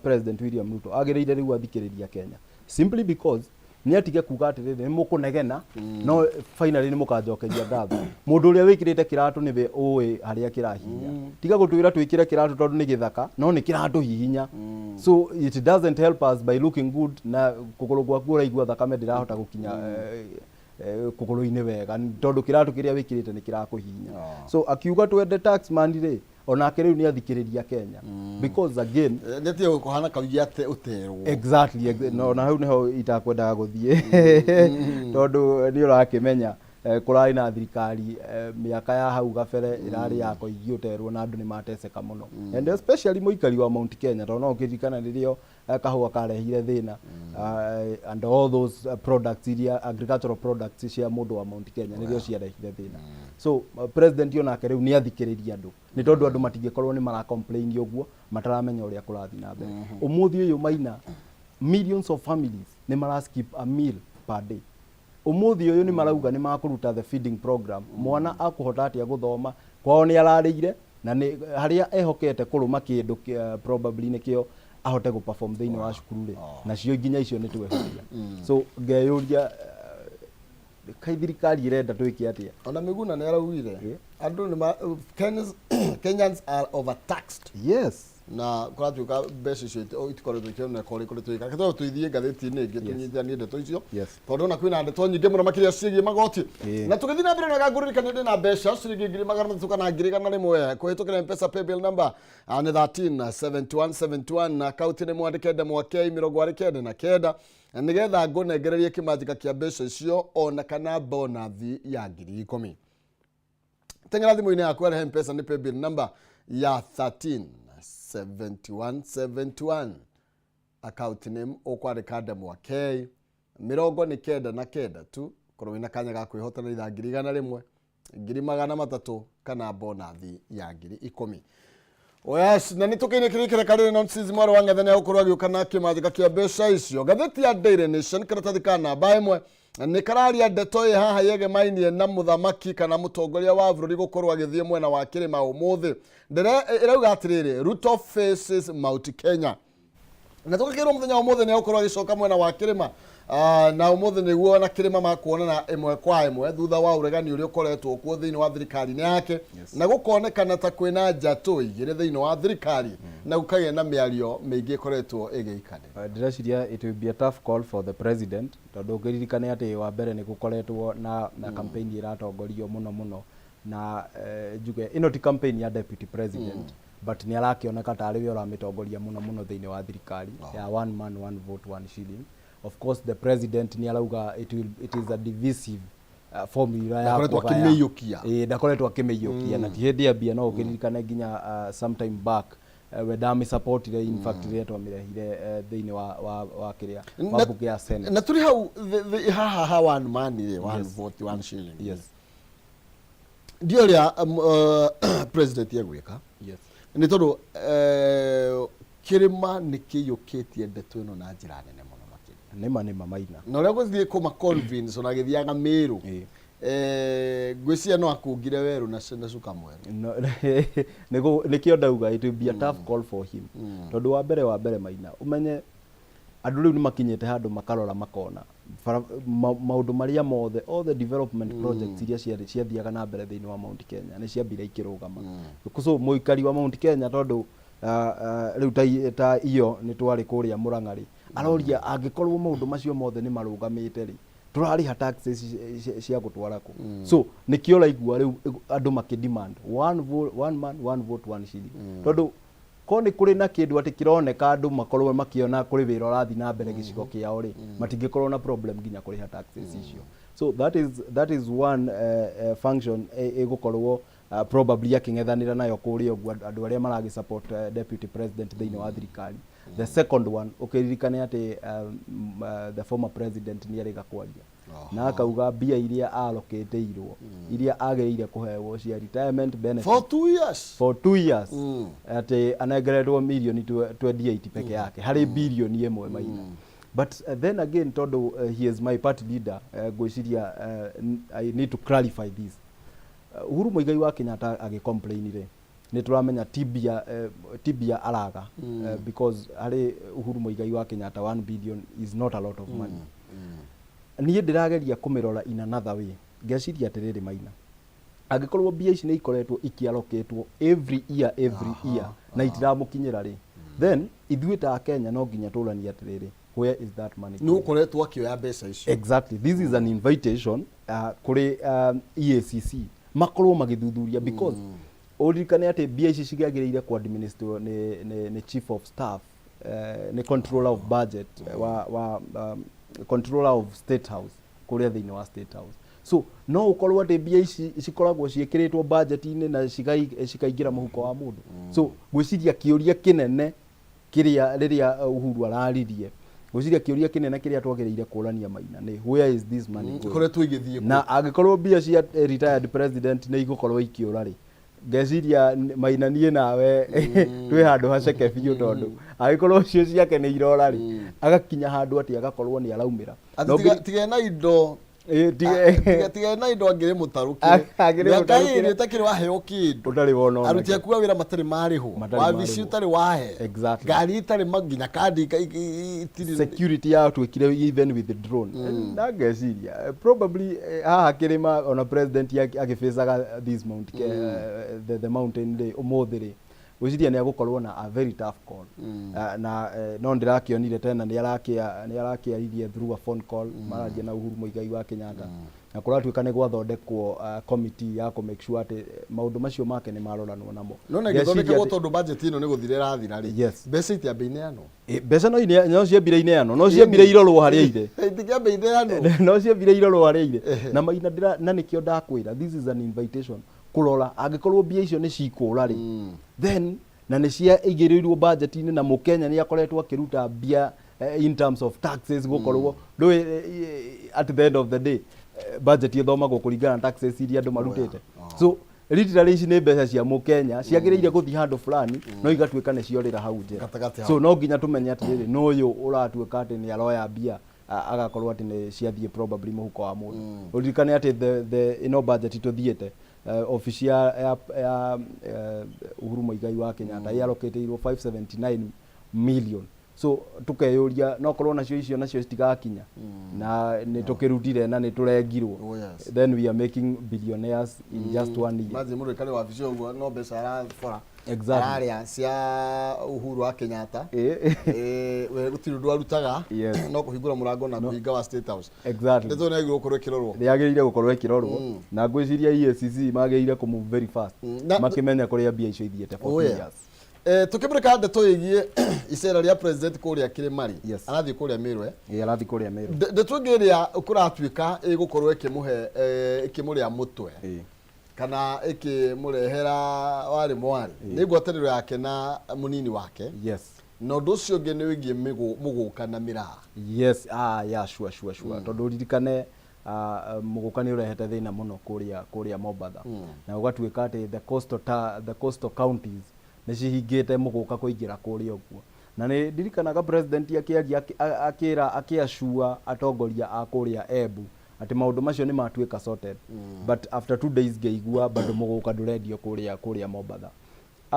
S3: President William Ruto agereire riu athikiriria Kenya simply because ni atige kuga atiriri ni mukunegena no finally ni mukanjokeria ngatho mundu uria wikirite kiratu niwe uwi haria kirahinya tiga gutwira twikire kiratu tondu ni githaka no ni kiratu hihinya so it doesn't help us by looking good na kuguru gwaku uraigua thakame ndirahota gukinya kuguru-ini wega tondu kiratu kiria wikirite ni kirakuhinya so akiuga twende tax man ri onake riu ni athikiriria Kenya because again
S1: netie kuhana kaugia ate uterwo
S3: exactly no na hau neho itakwendaga guthie tondu ni urakimenya kurari na thirikari miaka ya hau gabere irari ya kuigi uterwo na andu ni mateseka muno and especially muikari wa Mount Kenya tondu no ukirikana ririo kahua karehire thina and all those products iria agricultural products cia mundu wa Mount Kenya nirio ciarehire thina so president onake riu ni athikiriria andu ni tondu andu matingikorwo ni mara complain uguo mataramenya uria kurathi na mbere umuthi uyu maina millions of families ni mara skip a meal per day umuthi uyu ni marauga ni makuruta the feeding program mwana akuhota atia guthoma kwao ni ararĩire na ni haria ehokete kuruma kindu probably nikio ahote gu perform thiini wa cukuru ri na cio nginya icio ni twehuria so ngeyuria kai thirikari irenda twike atia
S1: ona Miguna ni araugire andu ni Kenyans are overtaxed
S3: yes
S1: na kuratuika mbeca icio itikoretwo ikiona kore tuika katho tuithie ngatheti-ini ingi tunyitithanie ndeto icio tondu na kwina ndeto nyingi muno makiria ciigie magoti na tukithii na mbere na gaguririkania ndina mbeca ciringi 300 kana 1,100 kuhitukira M-Pesa paybill number ni 137171 na account ni mwandike Ndemwakei 29 na nigetha ngunengererie kimanjika kia mbeca icio ona kana bonathi ya 10,000 tengera thimu-ini yaku ya M-Pesa ni paybill number ya 137171 account name ukwandika Ndemwakei 99 tu korwo wina kanya ga kwihotanira 100,000 2,300 kana bonathi ya 10,000 Yes, na nitukine kirikire karire nonsense mwaro wangathane ukorwa giukana kimanjika kia mbeca icio gatheti ya Daily Nation karatathi kana baimwe ni kararia ndeto haha yege mainie na muthamaki kana mutongoria wa bururi gukorwa agithie mwena wa kirima umuthi ndere irauga atiriri Ruto faces Mount Kenya na tukakirwo muthenya umuthi ni ukorwa agicoka mwena wa kirima na umuthi niguo na kirima makuonana imwe kwa imwe thutha wa uregani uri ukoretwo kuo thiini wa thirikari yake na gukonekana ta kwina njatu igire thiini wa thirikari na ukagĩa na mĩario mĩingĩ ĩkoretwo ĩgĩikane.
S3: Ndĩreciria it will be a tough call for the president tondũ ngĩririkane atĩ wa mbere nĩ gũkoretwo na campaign ĩratongorio mũno na njuge ĩno ti campaign ya deputy president but nĩ arakĩoneka tarĩ we ũramĩtongoria mũno thĩinĩ wa thirikari ya one man one vote one shilling. Of course the president nĩ arauga it is a divisive formula ya ndakoretwo akĩmĩiyũkia na ti hĩndĩ ya mbia no ũkĩririkane nginya sometime back we ndamĩ supportire in fact rĩrĩa twamĩrehire thĩinĩ wa kĩrĩa wa bunge ya Senate
S1: na tũrĩ hau haha one man one vote one shilling.
S3: Yes.
S1: Ndio rĩa president yegwĩka.
S3: Yes.
S1: Nĩ tondũ kĩrĩma nĩ kĩiyũkĩtie ndeto ĩno na njĩra nene mũno makĩria.
S3: Nĩma Maina.
S1: Na ũrĩa gũthiĩ kũma convince ona gĩthiaga Mĩrũ. Ngwĩciria no akũngire werũ na cuka mwerũ.
S3: Nĩkĩo ndauga it will be a tough call for him. Tondũ wa mbere Maina ũmenye andũ rĩu nĩ makinyĩte handũ makarora makona maũndũ marĩa mothe all the development projects iria ciathiaga na mbere thĩinĩ wa Mount Kenya nĩ ciambire ikĩrũgama. So mũikari wa Mount Kenya tondũ rĩu ta iyo nĩ twarĩ kũrĩa Mũrang'a aroria angĩkorwo maũndũ macio mothe nĩ marũgamĩte rĩ turarĩha taxes cia gũtwara kũ. So nĩkĩo raigua rĩu andũ makĩdemand one man one vote one shilling tondũ ko nĩ kũrĩ na kĩndũ atĩ kĩroneka andũ makorwo makĩona kũrĩ wĩra ũrathiĩ na mbere gĩcigo kĩao rĩ matingĩkorwo na problem nginya kũrĩha taxes icio. So that is one function ĩgũkorwo probably akĩng'ethanĩra nayo kũrĩa ũguo andũ arĩa maragĩ support deputy president thĩinĩ wa thirikari. The second one ũkĩririkane atĩ the former president nĩ arĩga kwaria na akauga mbia iria allocatĩirwo iria agĩrĩire kũheyo cia retirement benefit for 2 years atĩ anengeretwo mirioni 28 peke yake harĩ bilioni 1 Maina. But then again tondũ he is my party leader ngwĩciria I need to clarify this. Uhuru Muigai wa Kenyatta agĩcomplain rĩ nĩ turamenya tibia araga because harĩ Uhuru Muigai wa Kenyatta 1 billion is not a lot of money. Niĩ ndĩrageria kũmĩrora in another way ngeciria atĩrĩrĩ Maina angĩkorwo mbia ici nĩ ikoretwo ikiallocatwo every year na itiramũkinyĩra rĩ then ithuĩ ta Kenya no nginya tũrania atĩrĩrĩ where is that money?
S1: Nĩ ũkoretwo akĩoya mbeca icio.
S3: Exactly, this is an invitation kũrĩ EACC makorwo magĩthuthuria because ũririkane atĩ mbia ici cigĩagĩrĩire ku administer nĩ chief of staff nĩ controller of budget controller of state house kũrĩa thĩinĩ wa state house. So no ũkorwo atĩ mbia ici cikoragwo ciĩkĩrĩtwo budget-inĩ na cikaingĩra mũhuko wa mũndũ. So gwĩciria kĩũria kĩnene kĩrĩa rĩrĩa Uhuru araririe gwĩciria kĩũria kĩnene kĩrĩa twagĩrĩire kũrania Maina nĩ where is this money going? Na angĩkorwo mbia cia retired president nĩ igũkorwo ikĩũra rĩ ngeciria Maina niĩ nawe twĩ handũ haceke biũ tondũ angĩkorwo cio ciake nĩ irora rĩ agakinya handũ atĩ agakorwo nĩ araumĩra
S1: tiga na indo tiga na indo angĩrĩ mũtarũkĩ ngai ũtakĩrĩ waheo kĩndũ
S3: ũtarĩ wona
S1: aruti aku wĩra matarĩ marĩho wabici ũtarĩ wahe ngari itarĩ nginya kandi itirĩ
S3: security ya twĩkire even with the drone na ngeciria probably haha kĩrĩma ona president agĩfacaga this mount the mountain day ũmũthĩ rĩ gwĩciria nĩ agũkorwo na a very tough call na no ndĩrakĩonire tena nĩ arakĩaririe through a phone call mararia na Uhuru Muigai wa Kenyatta na kũratuĩka nĩ gwathondekwo committee ya make sure atĩ maũndũ macio make nĩ maroranwo namo.
S1: No nĩ gĩthondekwo tondũ budget ĩno nĩ gũthira ĩrathira rĩ mbeca itiambĩ-inĩ yano
S3: mbeca no ciambire-inĩ yano no ciambire irorwo harĩa ire
S1: itikĩambĩ-inĩ yano
S3: no ciambire irorwo harĩa ire na Maina na nĩkĩo ndakwĩra this is an invitation kũrora angĩkorwo mbia icio nĩ cikũra rĩ then na nĩ ciaigĩrĩirwo budget-inĩ na Mũkenya nĩ akoretwo akĩruta mbia in terms of taxes gũkorwo at the end of the day budget ĩthomagwo kũringana na taxes iria andũ marutĩte. So literally ici nĩ mbeca cia Mũkenya ciagĩrĩire gũthiĩ handũ fulani no igatuĩka nĩ ciorĩra hau njĩra. So no nginya tũmenye atĩrĩrĩ no ũyũ ũratuĩka atĩ nĩ aroya mbia agakorwo atĩ nĩ ciathiĩ probably mũhuko wa mũndũ. Ũririkane atĩ the budget tũthiĩte ofisi ya Uhuru Muigai wa Kenyatta yallocatĩirwo 579 million. So tukeyũria no korwo nacio icio nacio citigakinya na nĩ tũkĩrutire na nĩ tũrengirwo then we are making billionaires in just 1 year.
S1: Mazi mũndũ kale wabici ũguo no mbeca arabora araria cia Uhuru wa Kenyatta we gutiri ndu arutaga no kuhingura murango na kuhinga wa State House ndeto nä agirwo korwo kirorwo
S3: nä agä gukorwo ikirorwo na ngwiciria EACC magä ku move very fast makimenya kuria mbia icio ithiete for years
S1: tukimurika ndeto yigie icera ria president kuria Kirimari arathi kuria Mirwe
S3: arathi kuria Mirwe
S1: ndeto ngiria kuratuika igukorwo ikimuhe ikimuria mutwe kana ikimurehera wari mwari ni gwataniro yake na munini wake no nducio ngi ni wigie muguka na miraha
S3: sure tondu ririkane muguka ni urehete thina muno kuria Mombatha na ugatuika ati the coastal counties ni cihingite muguka kuingira kuria uguo na ni ndirikanaga president akiashua atongoria a kuria Embu ati maundu macio ni matuika sorted but after 2 days geigua bado muguka ndurendio kuria Mombatha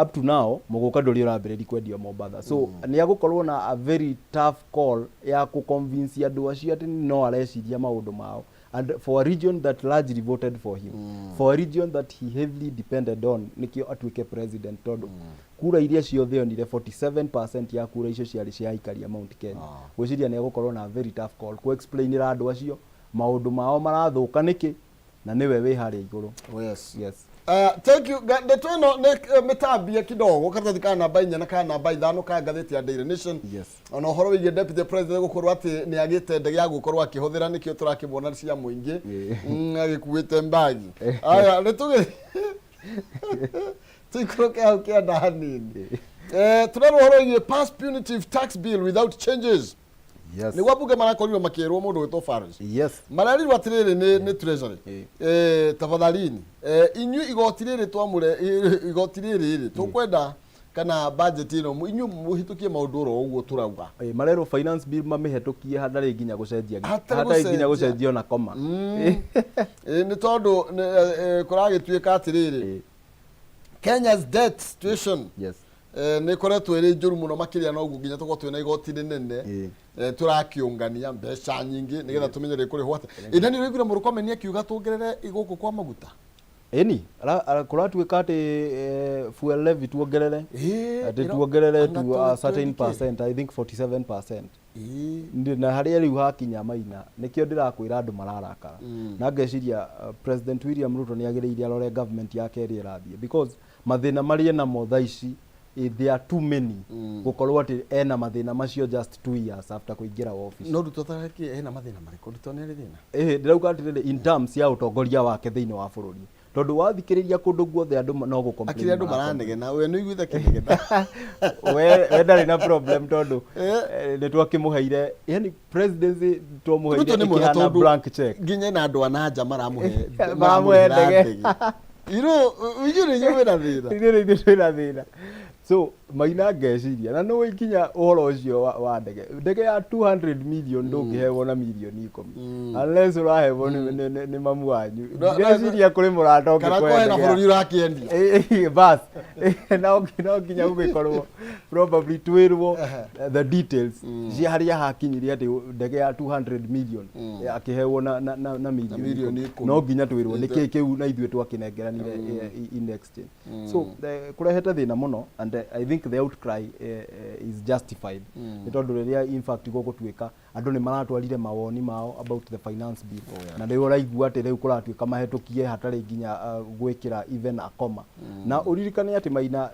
S3: up to now muguka nduri urambiriri kwendio Mombatha so ni agukorwo na a very tough call ya ku convince andu acio ati no areciria maundu mao and for a region that largely voted for him for a region that he heavily depended on nikio atuike president tondu kura iria ciothe onire 47% ya kura icio ciari cia ikaria Mount Kenya gwiciria ni agukorwo na a very tough call ku explain andu acio maundu mao marathuka niki na niwe wi haria iguru
S1: yes thank you ndeto no metambia kidogo karatathi kana namba 4 na kana namba 5 ka ngatheti ya Daily Nation ona horo wigie deputy president gukorwo ati ni agite ndege ya gukorwo akihuthira nikio turakibona cia muingi agikuite mbagi aya nituge tikroke au kianda hanini tunaro horo wigie pass punitive tax bill without changes ni wabuge marakorirwo makirwo mundu witwo Faris mararirwo atiriri ni treasury tafadhalini inyu igoti riri twamure igoti riri tukwenda kana budget ino inyu muhitukie maundu ro uguo turauga
S3: marero finance bill mamihetukie hadari nginya gucenjia hadari nginya gucenjio na koma
S1: ni tondu kuragituika atiriri Kenya's debt situation ni koretwo iri njuru muno makiria no nginya tuko twina igoti rinene turakiungania mbeca nyingi nigetha tumenyere kuri hwate ina ni rwigire murukomenia kiuga tuongerere iguku kwa maguta
S3: kuratuika ati fuel levy tuongerere ati tuongerere to a certain percent I think 47% na haria riu hakinya maina nikio ndirakwira andu mararakara na ngeciria president William Ruto ni agiriire arore government yake iri irathie because mathina maria na mothaici there are too many gukorwo ati ena mathina macio just 2 years after kuingira office
S1: no dutotaraki ena mathina mariko dutonere thina
S3: ndirauga ati in terms ya utongoria wake thiini wa bururi tondu wathikiriria kundu guothe andu no gukomplain
S1: akiri andu maranegena we no igwitha kinegena
S3: we ndari na problem tondu ni twakimuheire yani presidency twamuheire ikihana blank check
S1: nginya na andu ananja maramuhe
S3: ndege
S1: iro ujure nyewe na thina
S3: ira thina so maina ngeciria na no ikinya uhoro ucio wa ndege ya 200 million ndungihewo na milioni 10 unless urahewo ni mamu wanyu ngeciria kuri muratonge
S1: kana kwa na bururi urakiendia
S3: bas na nginya ugikorwo probably twirwo the details cia haria hakinyiria ati ndege ya 200 million akihewo na milioni no nginya twirwo niki kiu na ithwe twakinengeranire in exchange so kurehete thina muno and I think the outcry is justified itondu riria in fact gugutuika andu ni maratwarire mawoni mao about the finance bill na ndio uraigua ati riu kuratuika mahetukie hatari nginya gwikira even a comma na uririkane ati maina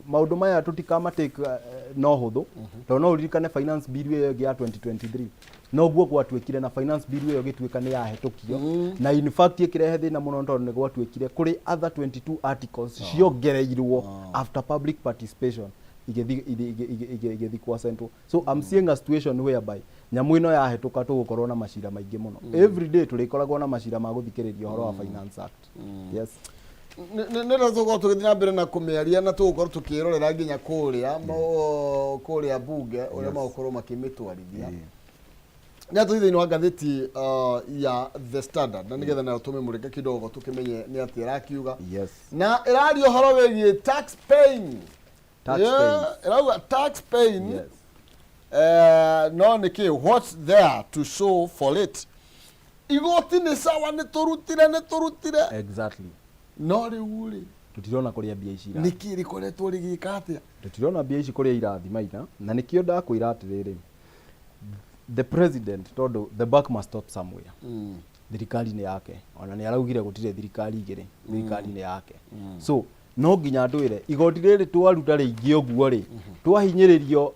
S3: maundu maya tutikama take no huthu to no uririkane finance bill iyo ya 2023 no guo gwatuikire na finance bill iyo gituika ni yahetukio na in fact ikirehe thina muno tondu ni gwatuikire kuri other 22 articles ciongereirwo after public participation igethi kwa central so I'm seeing a situation whereby nyamu ino yahetuka tugukorwo na macira maingi muno every day turikoragwo na macira ma guthikiriria horo wa finance act yes
S1: nira tuko tukithina mbere na kumiaria na tugukorwo tukirorera nginya kuria bunge uria magukorwo makimitwarithia na tuthini wa ngatheti ya The Standard na nigetha na tume mureke kidogo tukimenye ni ati rakiuga na irario horo wegie tax paying tax paying no niki what's there to show for it igoti ni sawa ni turutire
S3: exactly
S1: no riuri
S3: tutirona kuria mbia ici irathi
S1: niki rikoretwo rigika atia
S3: tutirona mbia ici kuria irathi Maina na nikio ndakwira atiriri the president todo the buck must stop somewhere thirikari ni yake ona ni araugire gutire thirikari igire thirikari ni yake so no nginya ndwire igoti riri twaruta ringi uguo ri twahinyiririo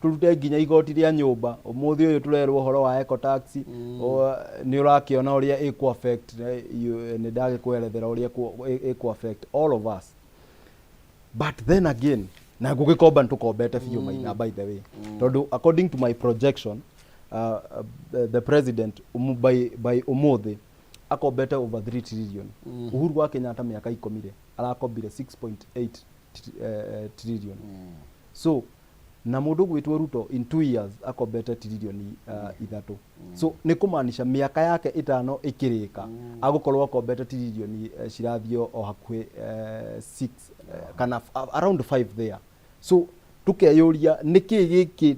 S3: turute nginya igoti ria nyumba umuthi uyu turerwo uhoro wa eco tax ni urakiona uria eco affect ni ndage kwerethera uria eco affect all of us but then again na gugikomba ntukombete fiu Maina by the way tondu according to my projection the president by umuthi akombete over 3 trillion Uhuru wa Kenyatta miaka 10 arakombire 6.8 trillion so na mundu gwitwo Ruto in 2 years akombete trillion ithatu so ni kumaanisha miaka yake 5 ikirika agukorwo akombete trillion cirathio o hakuhi 6 kana around 5 there so tukeyuria niki giki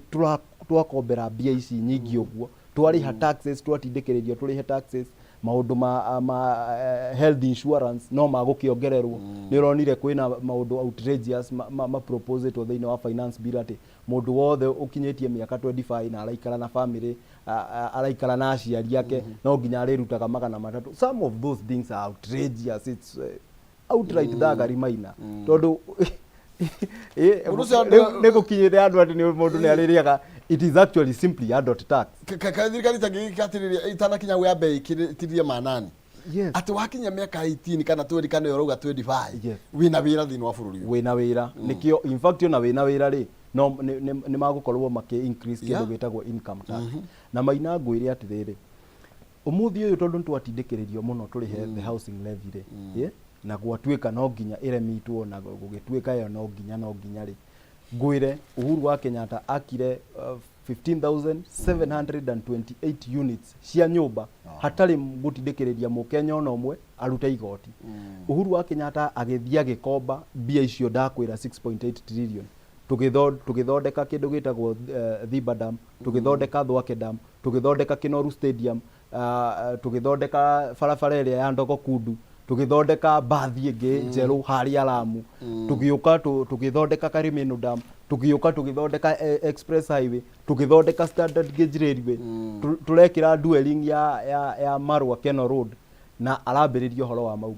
S3: twakombera mbia ici nyingi uguo twariha taxes twatindikiririo turihe taxes maundu ma health insurance no magukiongererwo ni uronire kwina maundu outrageous ma proposal thiini wa finance bill ati mundu wothe ukinyitie miaka 25 na araikara na family araikara na aciari yake no nginya arirutaga magana matatu some of those things are outrageous it's outright thagari Maina tondu nigukinyire andu ati ni mundu ni aririaga it is actually simply adult tax
S1: thirikari tangikatiriria itanakinya gwa bei kiririe manani ati wakinya miaka 18 kana 20 kana yoruga 25 wina wira thini wa bururi
S3: wina wira nikio in fact na wina wira ri no ni magukorwo maki increase kindu gitagwo income tax na Maina ngwire atiriri umuthi uyu tondu twatindikiririo muno turihe the housing levy ri na gwatuika no nginya iremitwo na gugituika yo no nginya ri ngwire Uhuru wa Kenyatta akire 15,728 units cia nyumba hatari gutindikiriria mukenya ono mwe aruta igoti Uhuru wa Kenyatta agithia gikomba mbia icio ndakwira 6.8 trillion tugithondeka kindu gitagwo Thiba Dam tugithondeka Thwake Dam tugithondeka Kinoru Stadium tugithondeka barabara iria ya Ndogo Kundu tugithondeka bathi ingi njeru haria Lamu tugiuka tugithondeka Karimeno Dam tugiuka tugithondeka express highway tugithondeka standard gauge railway turekira dwelling ya Marwa Keno Road na arambiririo horo wa mau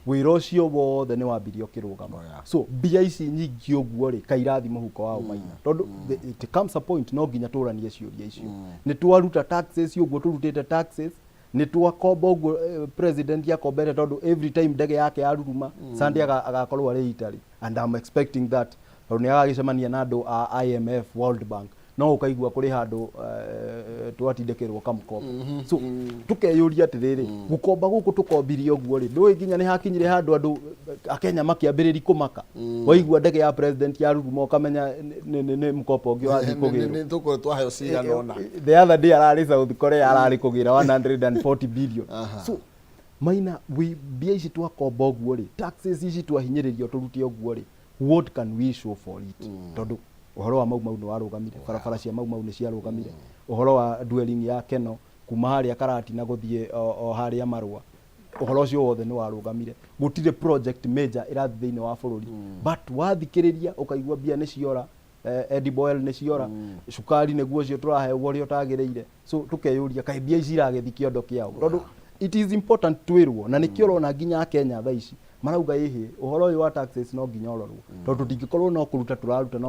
S3: wira ucio wothe ni wambirio kirugama so mbia ici nyingi uguo ri kairathi muhuko wao Maina tondu it comes a point no nginya turanie ciuria icio ni twaruta taxes uguo turutite taxes ni twakomba uguo president yakombere tondu every time ndege yake yaruruma Sunday agakorwo ari Italy and I'm expecting that tondu ni agagicemania na andu a IMF World Bank no ukaigua kuri handu twatindikirwo kamkoba so tukeyuria atiriri gukomba guku tukombirie uguo ri ndui nginya ni hakinyire handu andu akenya makiambiriri kumaka waigua ndege ya president yaruruma ukamenya ni mkopo ungi wathi kugirwo
S1: ni tuko twaheyo cigana ona
S3: the other day arari South Korea arari kugira 140 billion so Maina mbia ici twakomba uguo ri taxes ici twahinyiririo turutie uguo ri what can we show for it tondu uhoro wa mau ni warugamire barabara cia mau ni ciarugamire uhoro wa dwelling ya Keno kuma haria Karati na guthie o haria Marwa uhoro cio wothe ni warugamire gutire project major irathi thiini wa bururi but wathikiriria ukaigua bia ni ciora edible oil ni ciora cukari niguo cio turahe uria utagireire so tukeyuria kai bia ici iragithia kiondo kiao tondu it is important twirwo na nikio rona nginya Kenya tha ici marauga ihi uhoro uyu wa taxes no nginya urorwo tondu tutingikorwo no kuruta turaruta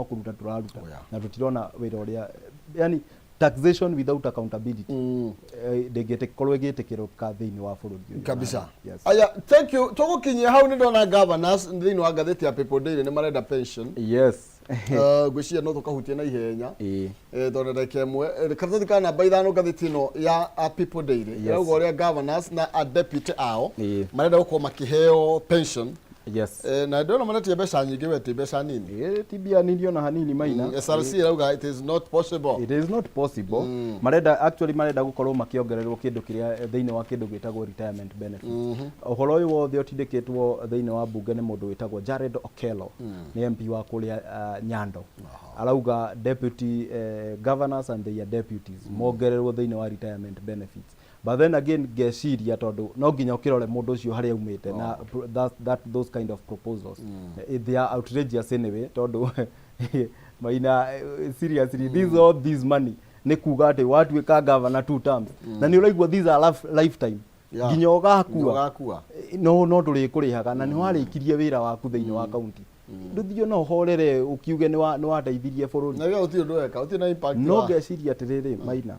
S3: na tutirona wira uria yani taxation without accountability ndingikorwo igitikiruka thiini wa bururi
S1: kabisa aya thank you tugukinyia hau ni ndona governors thiini wa ngatheti ya People Daily ni marenda pension
S3: yes
S1: gwiciria no tukahutia na ihenya tondu ndeke mwe karatathi kana namba 5 ngatheti no ya People Daily yauga uria governors na a deputy ao marenda gukorwo makiheo pension
S3: yes
S1: na ndona manatia mbeca nyingi wete mbeca nini
S3: tibia nini ona hanini Maina
S1: SRC rauga it is not possible marenda gukorwo makiongererwo kindu kiria thiini wa kindu gitagwo retirement benefits uhoro uyu wothe utindikitwo thiini wa bunge ni mundu witagwo Jared Okello ni MP wa kuria Nyando arauga deputy governors and their deputies mongererwo thiini wa retirement benefits
S3: but then again geciria tondu no nginya ukirore mundu ucio haria umite na those kind of proposals they are outrageous anyway tondu Maina seriously this money ni kuga ati watuika governor 2 terms na ni uraigua these are lifetime nginya ugakua no turi kurihaga na ni warikirie wira waku thiini wa county nduthio no horere ukiuge ni wateithirie bururi
S1: na wewe uti nduweka uti na impact
S3: no geciria atiriri Maina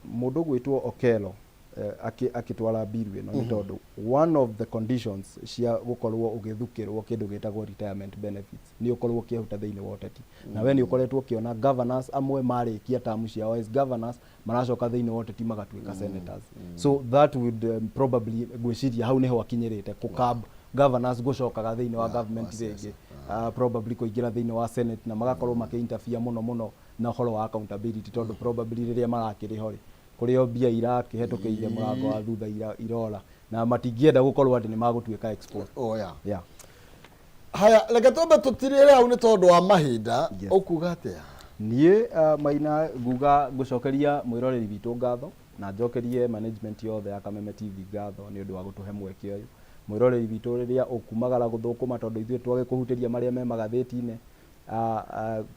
S3: mundu gwitwo Okello akitwara biru ino ni tondu one of the conditions cia gukorwo ugithukirwo kindu gitagwo retirement benefits ni ukorwo kihuta thiini wa uteti na we ni ukoretwo kiona governors amwe marikia term cia as governors maracoka thiini wa uteti magatuika senators so that would probably gwiciria hau niho akinyirite kukab governors gucokaga thiini wa government ringi probably kuingira thiini wa senate na magakorwo makiinterfere muno na horo wa accountability tondu probably riria marakiriho kurio bia irakihetukiire murango wa thutha irora na matingienda gukorwo ati ni magutuika export
S1: yeah haya reke tombe tutirire au ni tondu wa mahinda ukuga atia
S3: nie Maina nguga gucokeria mwiroreri bitu ngatho na njokerie management yothe ya Kameme TV ngatho ni undu wa gutuhe mweke uyu mwiroreri bitu riria ukumagara guthukuma tondu ithwe twage kuhutiria maria me magatheti-ini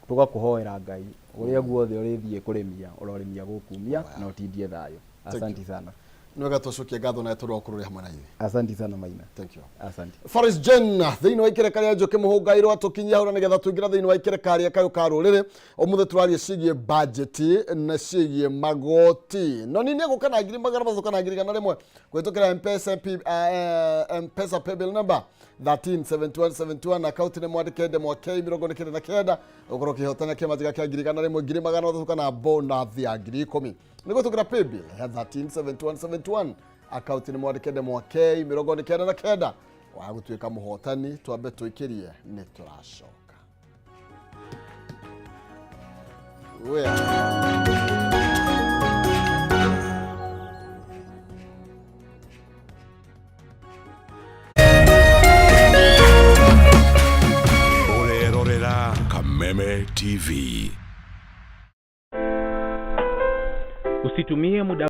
S3: tugakuhoera Ngai uria guothe urithie kurimia urorimia gukumia na utindie thayo asante sana
S1: nwega tucokie ngatho na turokururia hamwe na ithuĩ
S3: asante sana Maina
S1: thank you
S3: asante
S1: Faris Jen thiini wa ikerekaria njoke muhungairo atukinyia hura nigetha tuingira thiini wa ikerekaria kayo ka ruriri omuthe turarie cigie budget na cigie magoti no nini gukana ngiri magana mathukana ngiri kana rimwe kwitukira M-Pesa paybill number 137171 account ni mwandikende mwake 29 ukoro kihotana kema tiga kia ngiri kana rimwe ngiri magana mathukana bonus ya ngiri 10 niguo tukira paybill ya 137171 account ni mwandikende mwake 29 wa gutuika muhotani twambe tuikirie ni turacoka
S4: Urerorera Kameme TV.
S5: Usitumie muda